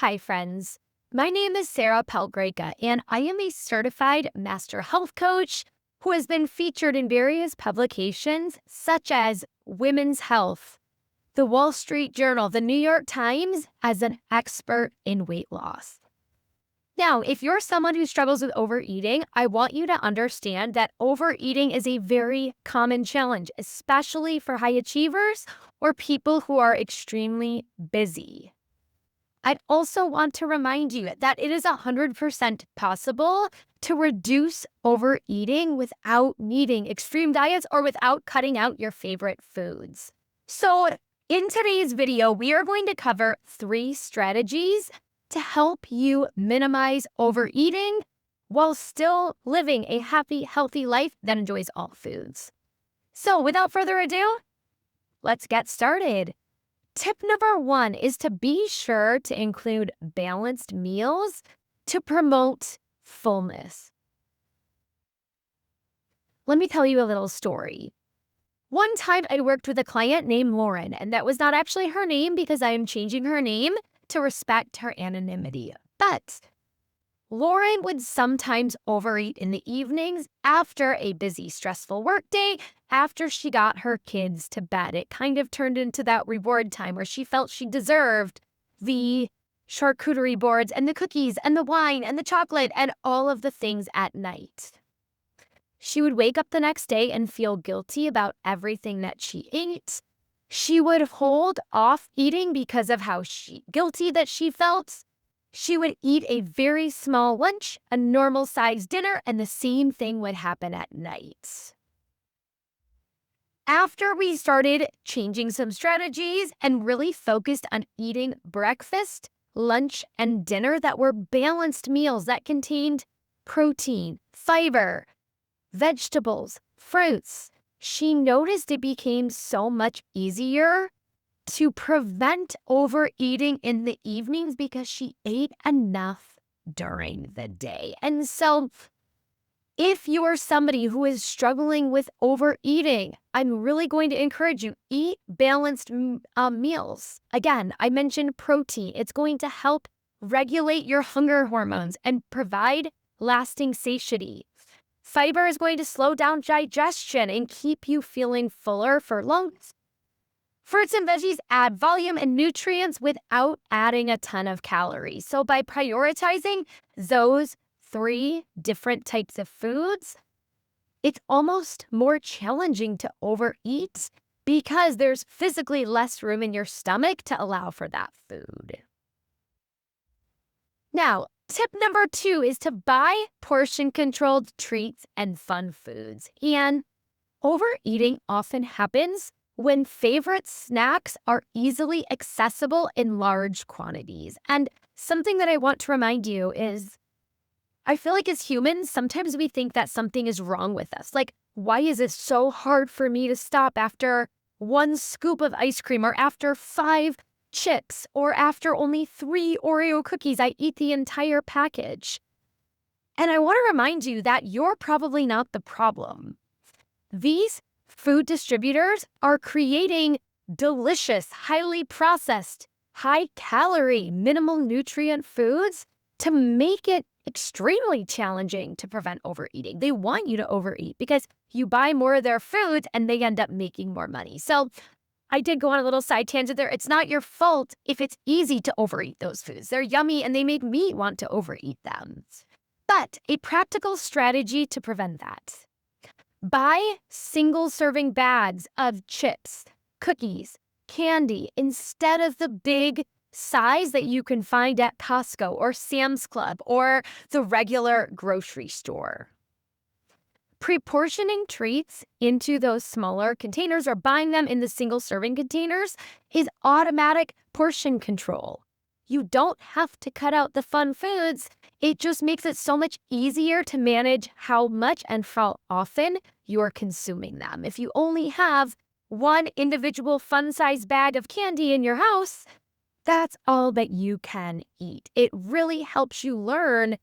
Hi, friends. My name is Pelc Graca, and I am a certified master health coach who has been featured in various publications such as Women's Health, the Wall Street Journal, the New York Times as an expert in weight loss. Now, if you're someone who struggles with overeating, I want you to understand that overeating is a very common challenge, especially for high achievers or people who are extremely busy. I'd also want to remind you that it is 100% possible to reduce overeating without needing extreme diets or without cutting out your favorite foods. So in today's video, we are going to cover 3 strategies to help you minimize overeating while still living a happy, healthy life that enjoys all foods. So without further ado, let's get started. Tip number 1 is to be sure to include balanced meals to promote fullness. Let me tell you a little story. One time I worked with a client named Lauren, and that was not actually her name because I am changing her name to respect her anonymity. But Lauren would sometimes overeat in the evenings after a busy, stressful workday, after she got her kids to bed. It kind of turned into that reward time where she felt she deserved the charcuterie boards and the cookies and the wine and the chocolate and all of the things at night. She would wake up the next day and feel guilty about everything that she ate. She would hold off eating because of how guilty that she felt. She would eat a very small lunch, a normal-sized dinner, and the same thing would happen at night. After we started changing some strategies and really focused on eating breakfast, lunch, and dinner that were balanced meals that contained protein, fiber, vegetables, fruits, she noticed it became so much easier to prevent overeating in the evenings because she ate enough during the day. And so if you are somebody who is struggling with overeating, I'm really going to encourage you, eat balanced meals. Again, I mentioned protein. It's going to help regulate your hunger hormones and provide lasting satiety. Fiber is going to slow down digestion and keep you feeling fuller for long. Fruits and veggies add volume and nutrients without adding a ton of calories. So by prioritizing those 3 different types of foods, it's almost more challenging to overeat because there's physically less room in your stomach to allow for that food. Now, tip number 2 is to buy portion-controlled treats and fun foods. And overeating often happens when favorite snacks are easily accessible in large quantities. And something that I want to remind you is, I feel like as humans, sometimes we think that something is wrong with us. Like, why is it so hard for me to stop after 1 scoop of ice cream or after 5 chips or after only 3 Oreo cookies? I eat the entire package. And I want to remind you that you're probably not the problem. These food distributors are creating delicious, highly processed, high-calorie, minimal nutrient foods to make it extremely challenging to prevent overeating. They want you to overeat because you buy more of their foods and they end up making more money. So I did go on a little side tangent there. It's not your fault if it's easy to overeat those foods. They're yummy and they make me want to overeat them. But a practical strategy to prevent that: buy single-serving bags of chips, cookies, candy instead of the big size that you can find at Costco or Sam's Club or the regular grocery store. Pre-portioning treats into those smaller containers or buying them in the single-serving containers is automatic portion control. You don't have to cut out the fun foods. It just makes it so much easier to manage how much and how often you're consuming them. If you only have 1 individual fun-sized bag of candy in your house, that's all that you can eat. It really helps you learn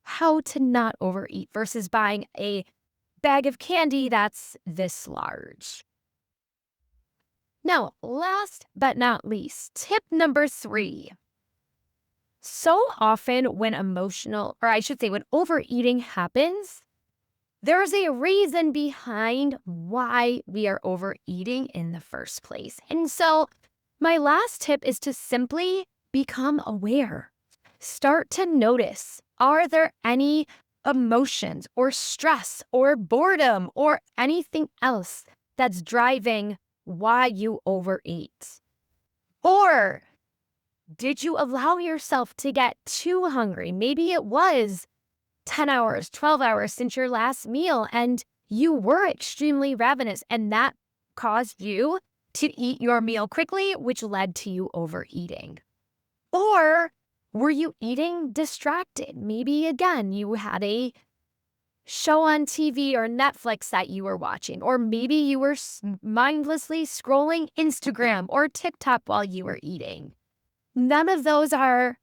how to not overeat versus buying a bag of candy that's this large. Now, last but not least, tip number 3. So often when when overeating happens, there's a reason behind why we are overeating in the first place. And so my last tip is to simply become aware. Start to notice, are there any emotions or stress or boredom or anything else that's driving why you overeat? Or did you allow yourself to get too hungry? Maybe it was 10 hours, 12 hours since your last meal, and you were extremely ravenous, and that caused you to eat your meal quickly, which led to you overeating. Or were you eating distracted? Maybe, again, you had a show on TV or Netflix that you were watching, or maybe you were mindlessly scrolling Instagram or TikTok while you were eating. None of those are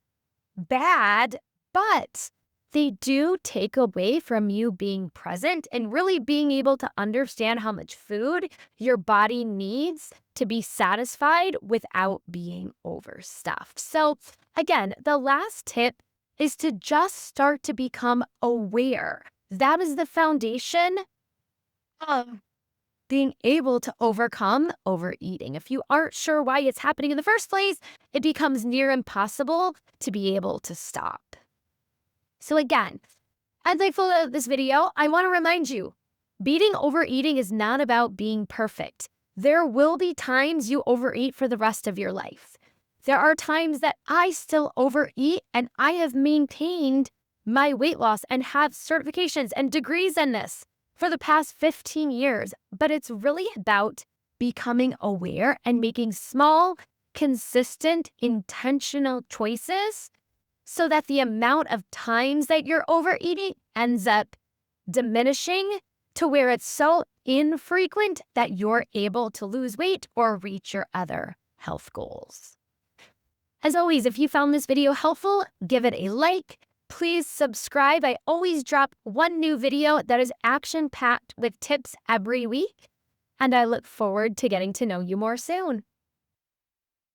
bad, but they do take away from you being present and really being able to understand how much food your body needs to be satisfied without being overstuffed. So again, the last tip is to just start to become aware. That is the foundation of being able to overcome overeating. If you aren't sure why it's happening in the first place, it becomes near impossible to be able to stop. So again, as I close out this video, I want to remind you, beating overeating is not about being perfect. There will be times you overeat for the rest of your life. There are times that I still overeat, and I have maintained my weight loss and have certifications and degrees in this for the past 15 years. But it's really about becoming aware and making small, consistent, intentional choices so that the amount of times that you're overeating ends up diminishing to where it's so infrequent that you're able to lose weight or reach your other health goals. As always, if you found this video helpful, give it a like. Please subscribe. I always drop one new video that is action-packed with tips every week, and I look forward to getting to know you more soon.